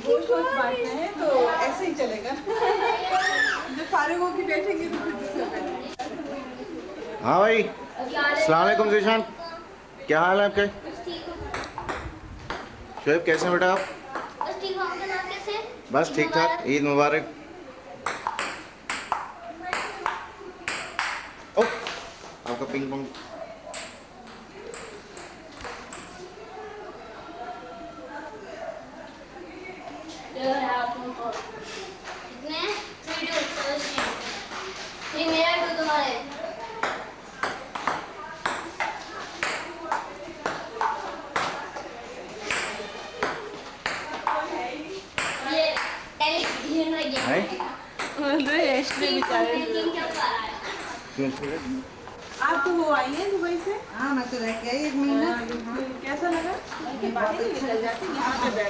गोश्त वोश्त बांटना है तो ऐसे ही चलेगा। जब फारिग होके बैठेंगे तो फिर दूसरा बैठेंगे। हाँ भाई, अस्सलाम वालेकुम ज़ीशान, क्या हाल है आपके? शोएब कैसे हैं बेटा आप? बस ठीक ठाक, ईद मुबारक। ओ, आपका पिंग पोंग। आप तो वो आई हैं दुबई से? हाँ मैं तो रह के आई 1 महीना। कैसा लगा?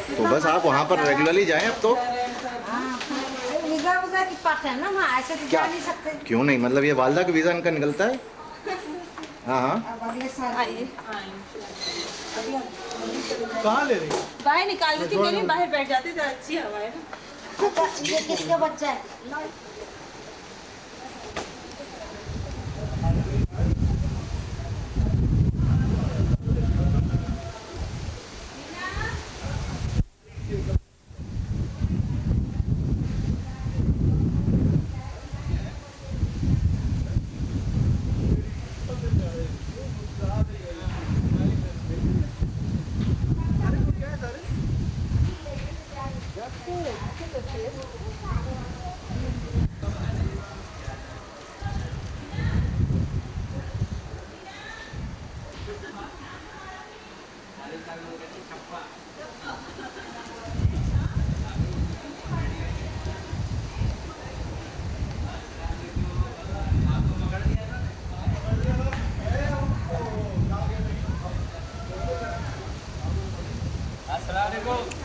तो बस आप वहाँ पर रेगुलरली जाएं अब तो। वीजा वगैरह की बात है ना, वहाँ ऐसे तो जा नहीं सकते। क्यों नहीं, मतलब ये वालदा का वीज़ा इनका निकलता है। हाँ हाँ, अब अगले साल आइए। कहाँ ले रही? बाहर निकाल देती, कहीं बाहर बैठ जाते तो अच्छी हवा है ना। ये किसका बच्चा है?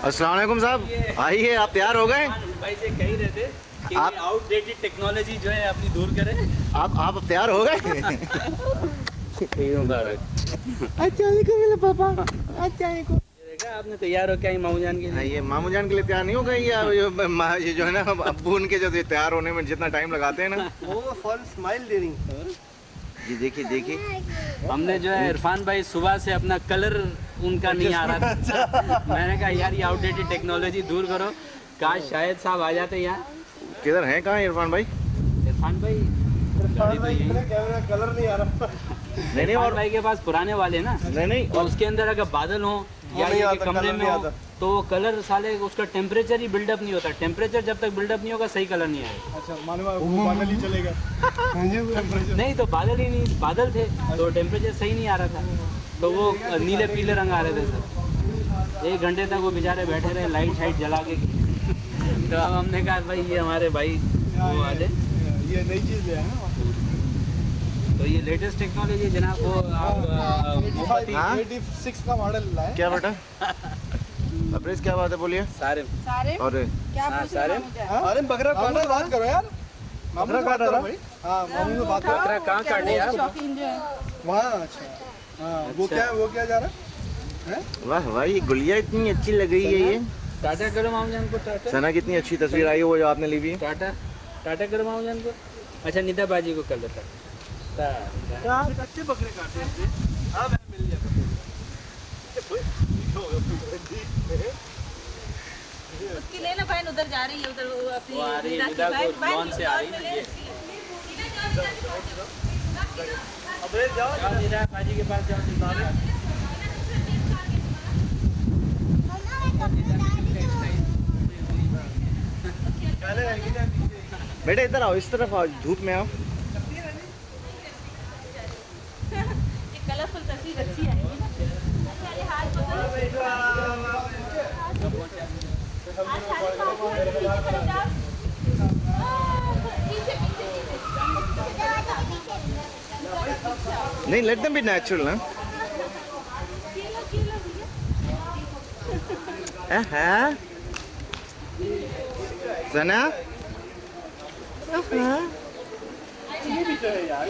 अस्सलाम वालेकुम साहब, आइए। आप तैयार हो गए? भाई से कह ही रहे थे कि आप आउटडेटेड टेक्नोलॉजी जो है अपनी दूर करें। आप तैयार हो गए? अच्छा मेरे पापा, अच्छा देखा आपने तैयार हो क्या ही मामू जान के लिए? ये मामू जान के लिए तैयार नहीं हो गए? ये जो है ना अब्बू उनके जो तैयार होने में जितना टाइम लगाते हैं ना, वो फॉर स्माइल दे रही। ये देखिए देखिए, हमने जो है इरफान भाई सुबह से अपना कलर उनका नहीं आ रहा था। मैंने कहा यार ये आउटडेटेड टेक्नोलॉजी दूर करो, काश शायद साहब आ जाते यहाँ। किधर हैं, कहाँ है इरफान भाई? इरफान भाई कैमरा कलर नहीं आ रहा। नहीं और भाई के पास पुराने वाले ना, नहीं और उसके अंदर अगर बादल हो या ये कि कमरे में हो तो वो कलर साले उसका टेम्परेचर ही बिल्डअप नहीं होता। टेम्परेचर जब तक बिल्डअप नहीं होगा सही कलर नहीं आएगा। अच्छा वो बादल ही चलेगा। नहीं तो बादल ही नहीं, बादल थे तो टेम्परेचर सही नहीं आ रहा था, तो वो नीले पीले रंग आ रहे थे सर। 1 घंटे तक वो बेचारे बैठे रहे लाइट शाइट जला के। तो अब हमने कहा भाई ये हमारे भाई वो वाले ये नई चीज़ है ना, तो ये लेटेस्ट टेक्नोलॉजी जनाब। वो आप 86 का मॉडल लाए। क्या बेटा? अब्रेज क्या बात है, बोलिए। सारे और क्या हाँ, पूछ सारे अरे बकरा काटा, बात करो यार। बकरा काटा था भाई। हाँ मामू से बात करो। बकरा कहाँ काटे आप? शौकीन जो है वहाँ अच्छा। हाँ वो क्या जा रहा है? वाह वाह, ये गुलिया इतनी अच्छी लग रही है। ये टाटा करो मामू जान को, टाटा। सना कितनी अच्छी तस्वीर आई है वो जो आपने ली हुई है। टाटा टाटा करो मामू जान को। अच्छा निदा बाजी को कर देता। कच्चे बकरे काटे हैं। हाँ मैं मिल गया। उसकी लेना बहन उधर जा रही है, उधर वो अपनी वो आ रही है, निदा की निदा को बहन लॉन से आ रही है। अबे जाओ निदा बाजी के पास जाओ। बेटा इधर आओ, इस तरफ आओ, धूप में आओ। कलरफुल तस्वीर अच्छी आएगी ना। नहीं, लेट देम बी नेचुरल ना। हाँ सना, ये भी तो है यार।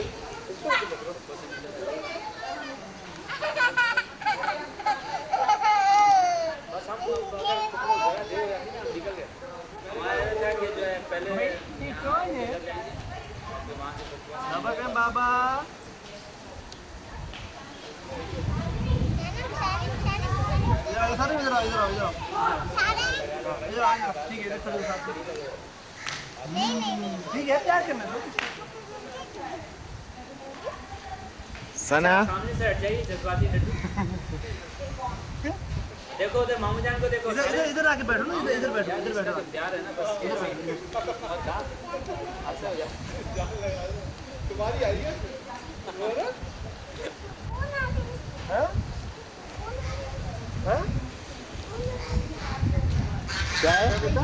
सारे इधर आओ इधर आओ इधर आओ इधर आओ ठीक है इधर खड़े हो साथ में ठीक है प्यार करना दो सना सामने से हट जाइए जज्बाती लड्डू देखो उधर मामू जान को देखो इधर इधर आके बैठो ना इधर बैठो प्यार है ना बस तुम्हारी आई है हैं हैं क्या है बेटा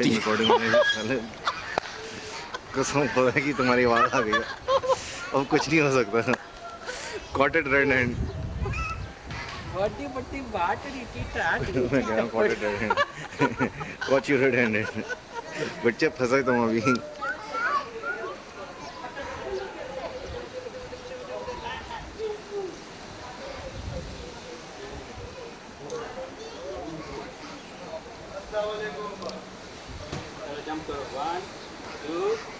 रिकॉर्डिंग कसम खुदा की तुम्हारी आवाज आ गई अब कुछ नहीं हो सकता कॉटेड रेड हैंड बट्टी बट्टी बाटड़ी टीटा मैं कह रहा हूँ कॉटेड रेड हैंड कॉची रेड हैंड बच्चे फंसे तुम अभी जंप करो 1 2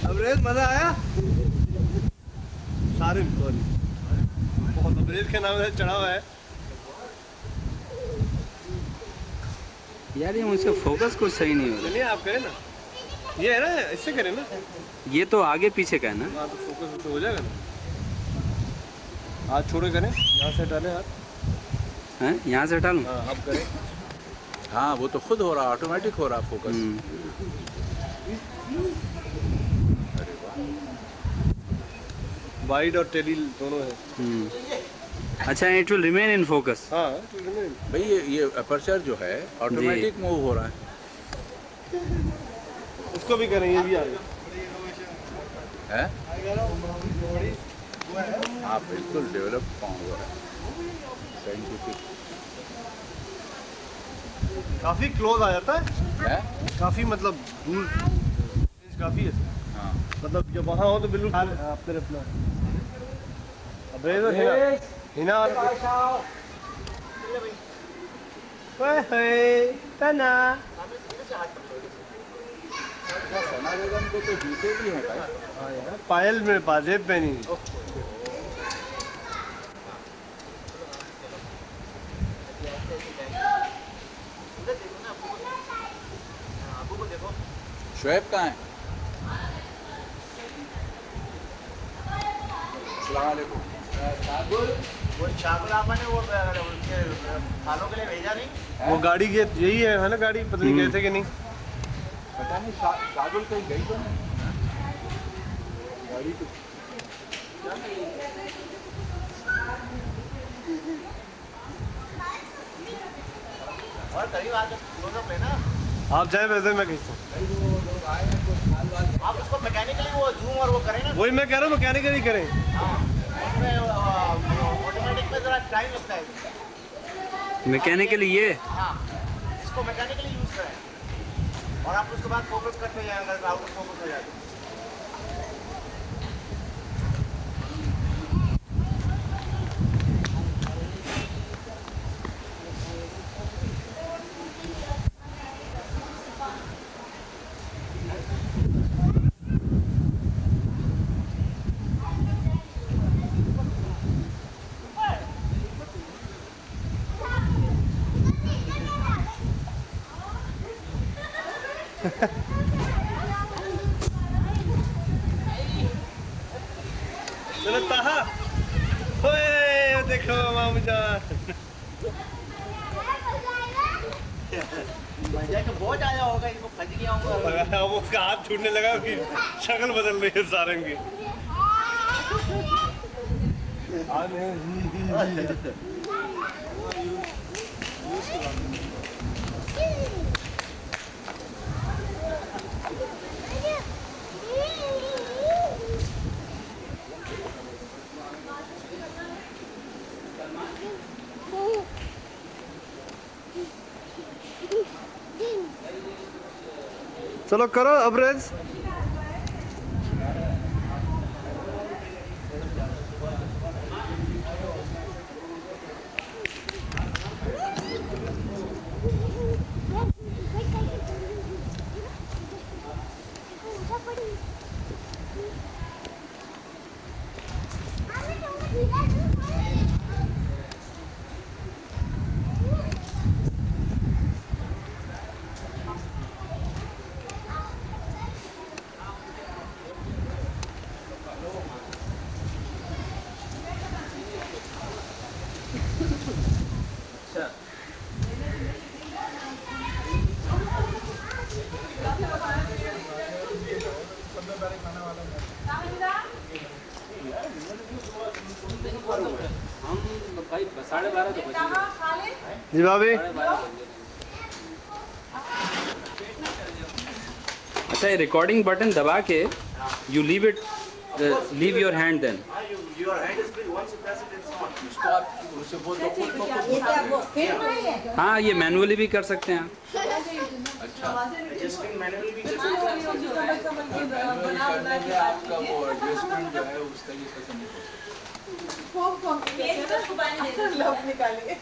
अबरेज मजा आया सारे सॉरी बहुत अबरेज के नाम से चढ़ा हुआ है यार ये मुझसे फोकस कुछ सही नहीं हो रहा चलिए आप करें ना ये है ना इससे करें ना ये तो आगे पीछे का है ना हाँ तो फोकस तो हो जाएगा ना हाथ छोड़े करें यहाँ से डालें हाथ हैं यहाँ से हटा लूँ हाँ आप करें हाँ वो तो खुद हो रहा ऑटोमेटिक हो रहा फोकस वाइड और टेली दोनों है अच्छा it will remain in focus हाँ भाई ये अपर्चर जो है ऑटोमेटिक मूव हो रहा है उसको भी करें ये भी आ गया हैं? हाँ बिल्कुल डेवलप फॉर्म हो रहा है साइंटिफिक काफी क्लोज आ जाता है है काफी मतलब दूर काफी है हाँ मतलब जब वहाँ हो तो बिल्कुल अपने अपना अबरेज और हिना तना सना बेगम को तो जूते भी हैं भाई पायल में बाजेब पहनी शोएब कहाँ है अस्सलाम वालेकुम वो शागुल आपा ने वो उनके खालों के लिए भेजा नहीं वो गाड़ी के यही है ना गाड़ी पता नहीं कहते कि नहीं पता नहीं शागुल कहीं गई तो नहीं गाड़ी तो और करीब आज क्लोजअप लेना आप जाए वैसे मैं खींचता हूँ आप उसको मैकेनिकली वो जूम और वो करें ना वही मैं कह रहा हूँ मैकेनिकली करें हाँ उसमें ऑटोमेटिक में जरा टाइम लगता है मैकेनिकली ये हाँ इसको मैकेनिकली यूज करें और आप उसके बाद फोकस करते जाएंगे आउट ऑफ फोकस हो जाएगा चलो ताहा ओए देखो मामू जान मजा तो बहुत आया होगा इसको फंस गया होगा अब उसका हाथ छूटने लगा उसकी शक्ल बदल रही है सारंग की चलो करो अब्रेज। भाई 12:30 तो बजे जी भाभी। अच्छा, ये रिकॉर्डिंग बटन दबा के you leave it, leave your hand then. हाँ, ये मैनुअली भी कर सकते हैं। आपका वो एडजस्टमेंट जो है उस तरीके से नहीं निकालेंगे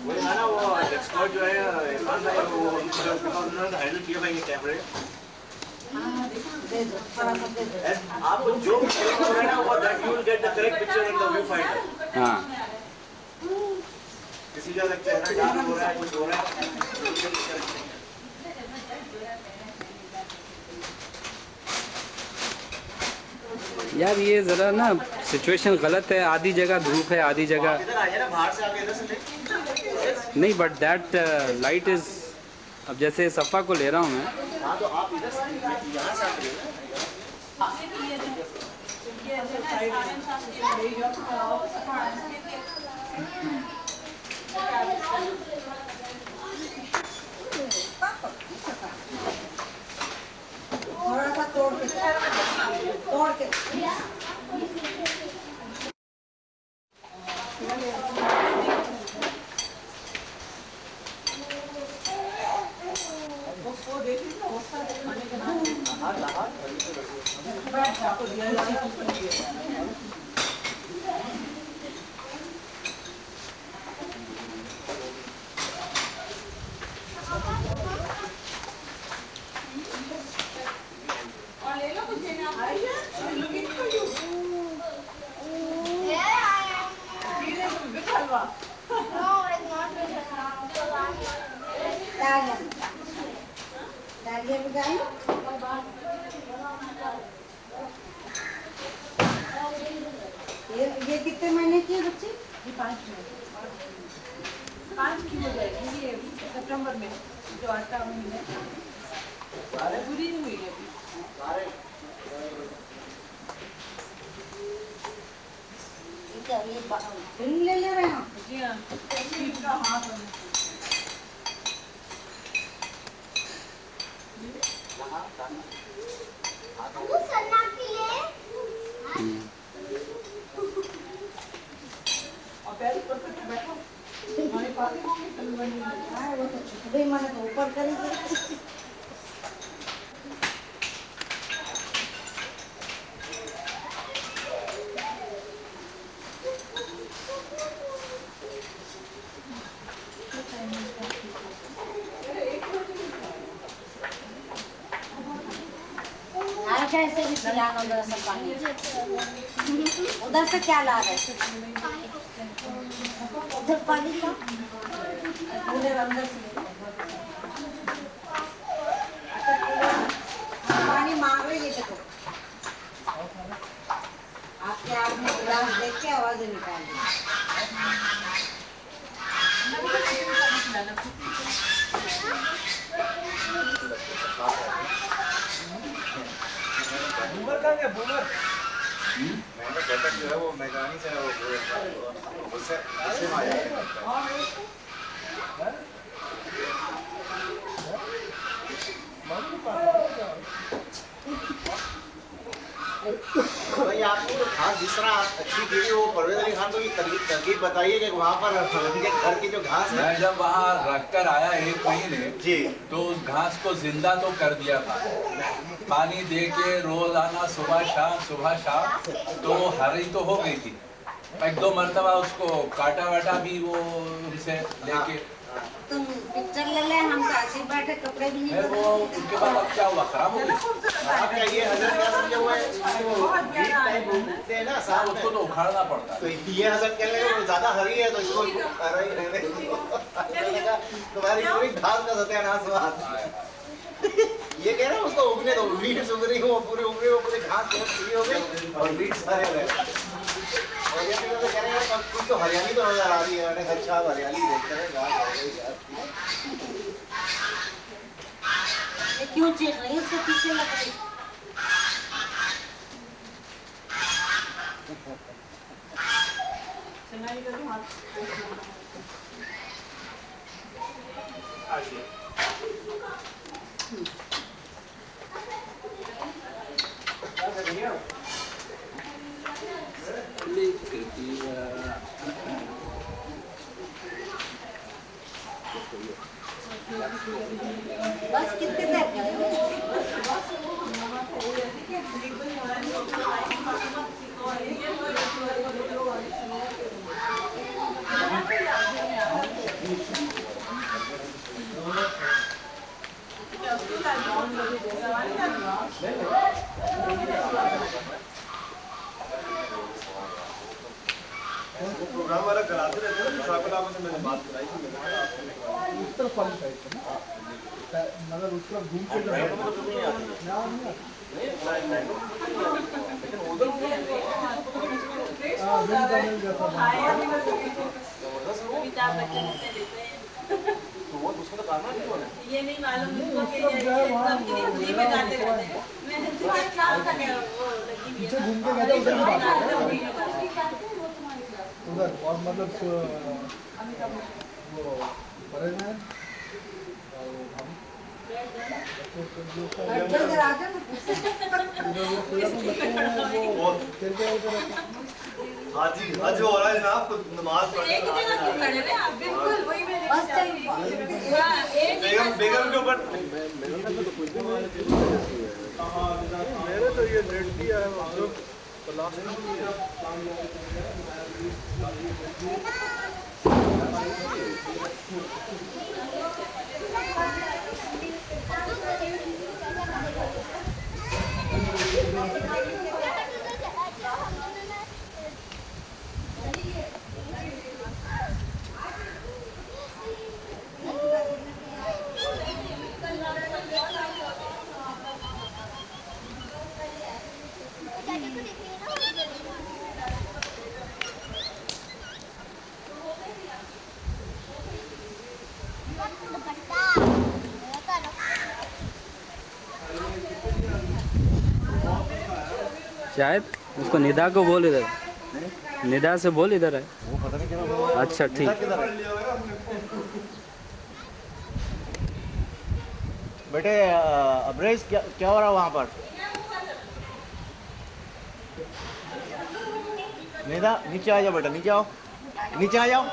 वो है ना, वो एक्सपर्ट जो है इरफान भाई, वो उन्होंने हैंडल किया भाई ये कैमरे। आपको जो भी हो रहा है ना, वो that you will get the correct picture in the view finder. हाँ, किसी का चेहरा डार्क हो रहा है, कुछ हो रहा है। यार ये ज़रा ना सिचुएशन गलत है, आधी जगह धूप है, आधी जगह इधर आ जाए ना, बाहर से आके इधर से ले। नहीं, बट दैट लाइट इज, अब जैसे सफ़ा को ले रहा हूँ मैं। हाँ, तो आप इधर से यहाँ से आके थोड़ा सा तोड़ के ये कितने महीने की है बच्ची? 5 की हो जाएगी ये सितंबर में, जो 8 महीने पूरी नहीं हुई है ये फिल्म ले रहे हैं आप? जी हाँ, का हाथ वो तो छुपड़े माने तो ऊपर करेंगे। कैसे भी पिलाना उधर से पानी, उधर से क्या ला रहे? उधर पानी ला, उधर अंदर से पानी मांग रही है। देखो आपके हाथ में गिलास देख के आवाज निकाल दी। बूमर कहाँ गया? बूमर मैंने घटक जो है वो मैदानी से उससे आ जाएगा। भाई आपको तो घास जिस तरह अच्छी गिरी वो परवेज अली खान को ये तरकीब बताइए कि वहाँ पर उनके घर की जो घास है। मैं जब वहाँ रखकर आया एक महीने जी तो उस घास को जिंदा तो कर दिया था, पानी दे के रोजाना सुबह शाम तो वो हरी तो हो गई थी। एक दो मरतबा उसको काटा वाटा भी वो उनसे लेके। तुम पिक्चर ले ले, हम तो ऐसे ही बैठे, कपड़े भी नहीं वो उनके बाद अब क्या हुआ, खराब हो गई। आप क्या ये हजरत क्या समझे हुए हैं ना साथ उसको तो उखाड़ना पड़ता है। तो ये हजरत कह रहे हैं ज्यादा हरी है तो इसको तुम्हारी पूरी घास का सत्यानाश हुआ। ये कह रहे हैं उसको उगने दो, वीड्स उग रही हो पूरे उग रही हो, पूरी घास बहुत फ्री हो गई और वीड्स सारे हो गए। और ये तो कह रहे हैं कुछ तो हरियाली तो नजर आ रही है। मैंने अच्छा हरियाली देखते हैं घास हो गई यार। ये क्यों चीख रही है, उसके पीछे लग रही। बस कितने देर प्रोग्राम वाला कराते रहते हैं। ट्रैवल आपसे मैंने बात कराई थी, उस तरफ वाली साइड से ना, मगर उस तरफ घूम के ये नहीं मालूम पीछे घूम के गए उधर की बात है उधर। और मतलब वो परेज में आज हो रहा है जनाब, नमाज पढ़ने बेगम के ऊपर मेरे तो ये रेट दिया है जो शायद उसको निदा को बोल इधर, निदा से बोल इधर है। वो पता नहीं क्या। अच्छा ठीक। बेटे अब्रेज क्या हो रहा है वहाँ पर? निदा नीचे आ जाओ बेटा, नीचे आओ, नीचे आ जाओ।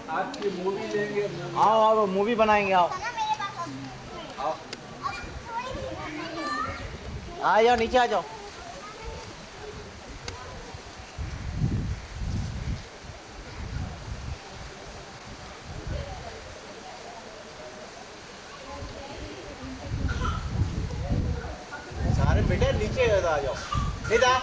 आपकी मूवी लेंगे। आओ आओ मूवी बनाएंगे, आओ आ जाओ, नीचे आ जाओ। सारे बेटे नीचे आ जाओ, सीधा।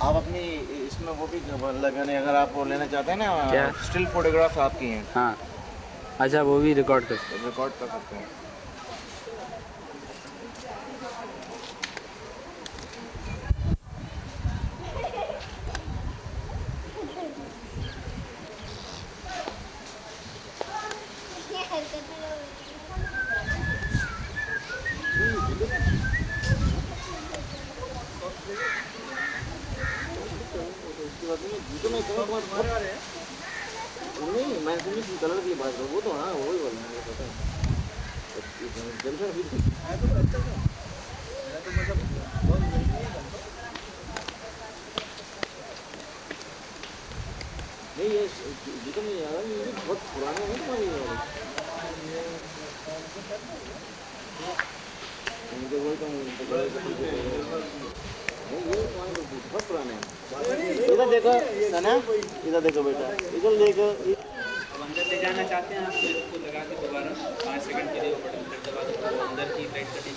आप अपनी इसमें वो भी लगाने, अगर आप वो लेना चाहते हैं ना, क्या? स्टिल फोटोग्राफ आपकी हैं। हाँ अच्छा, वो भी रिकॉर्ड कर सकते हैं। नहीं मैं तुम्हें कलर की बात करूँ वो तो हाँ वही बोलना है पता है जलसा भी नहीं ये जितना नहीं यार ये बहुत पुराने हैं तुम्हारे ये मुझे वही तो नहीं ये तुम्हारे बहुत पुराने हैं इधर देखो सना इधर देखो बेटा इधर देखो अंदर ले जाना चाहते हैं आप तो इसको लगा के दोबारा 5 सेकंड के लिए बटन दबा दो अंदर की लाइट कटी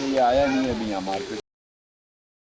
ये आया नहीं अभी यहाँ मार्केट